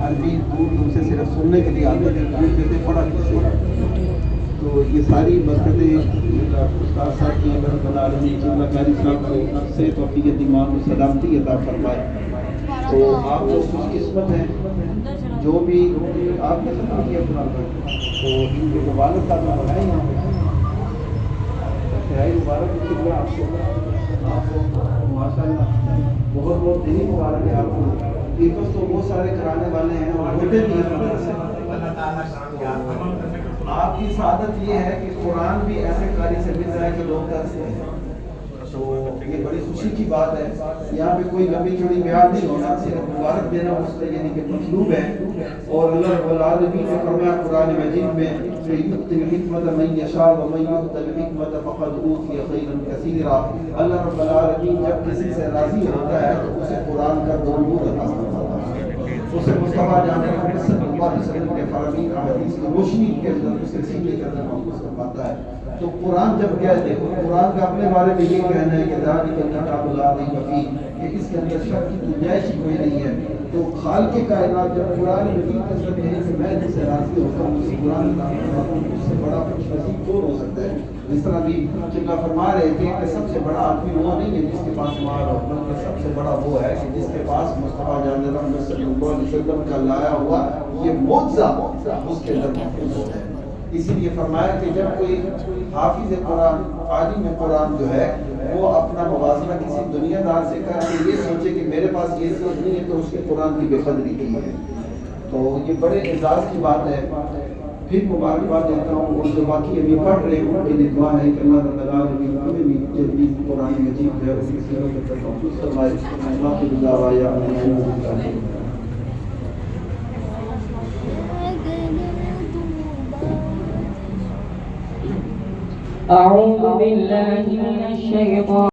عربی دور دور سے صرف سننے کے لیے آتے تھے، پوچھتے تھے پڑھا کسے. تو یہ ساری برکتیں استاد صاحب کی اللہ العالمین اللہ قاری صاحب کو صحت و عافیت ایمان و سلامتی عطا فرمائے. تو آپ لوگ خوش قسمت ہیں جو بھی آپ نے ختم کیا قرآن کا. تو ان کے والد صاحب نے بتائیں یہاں پہ مبارک آپ کو ماشاء اللہ بہت بہت دینی مبارک ہے آپ کو. پیپرس تو بہت سارے کرانے والے ہیں اور ہوتے بھی ہیں. آپ کی سعادت یہ ہے کہ قرآن بھی ایسے قاری سے مل رہا ہے کہ لوگ درس ہیں. تو یہ بڑی خوشی کی بات ہے. یہاں پہ کوئی لمبی چوڑی بیان نہیں ہونا، صرف مبارک دینا اس سے یعنی کہ مطلوب ہے. اور اللہ رب العالمین نے فرمایا قرآن مجید میں یؤتی الحکمۃ من یشاء ومن یؤت الحکمۃ فقد اوتی خیرا کثیرا. اللہ رب العالمین جب کسی سے راضی ہوتا ہے تو اسے قرآن کا نور عطا فرماتا ہے. اسے مصطفیٰ جان محمد صلی اللہ علیہ وسلم کے فرامین احادیث کی روشنی کے اندر اس کے سینے کے اندر محفوظ فرماتا ہے. تو قرآن جب کہہ دیکھو قرآن کا اپنے بارے میں یہ کہنا ہے کہ ذالک الکتاب لا ریب فیہ، کہ اس کے اندر شک کی گنجائش ہی کوئی نہیں ہے. تو خالق کائنات جب قرآن مجید کے اندر کہے کہ میں جس سے راضی ہوتا ہوں اس قرآن کا اس سے بڑا خوش نصیب کون ہو سکتا ہے. جس طرح بھی چنگا فرما رہے تھے کہ سب سے بڑا آدمی وہ نہیں ہے جس کے پاس مال ہو، بلکہ سب سے بڑا وہ ہے کہ جس کے پاس مصطفیٰ جان محمد صلی اللہ علیہ وسلم کا لایا ہوا یہ معجزہ اس کے اندر محفوظ ہوتا ہے. اسی لیے فرمایا کہ جب کوئی حافظ قرآن عالم قرآن جو ہے وہ اپنا موازنہ کسی دنیا دار سے کر کے یہ سوچے کہ میرے پاس یہ چیز نہیں ہے تو اس کے قرآن کی بے قدری کی ہے. تو یہ بڑے اعزاز کی بات ہے. پھر مبارکباد دیتا ہوں اور جو باقی ابھی پڑھ رہے ہیں ان کے لیے دعا ہے کہ اللہ رب العالمین ہمیں بھی جلدی قرآن مجید جو ہے اس کی سیرت پر محفوظ فرمائے. باقی دعا یا أعوذ بالله من الشيطان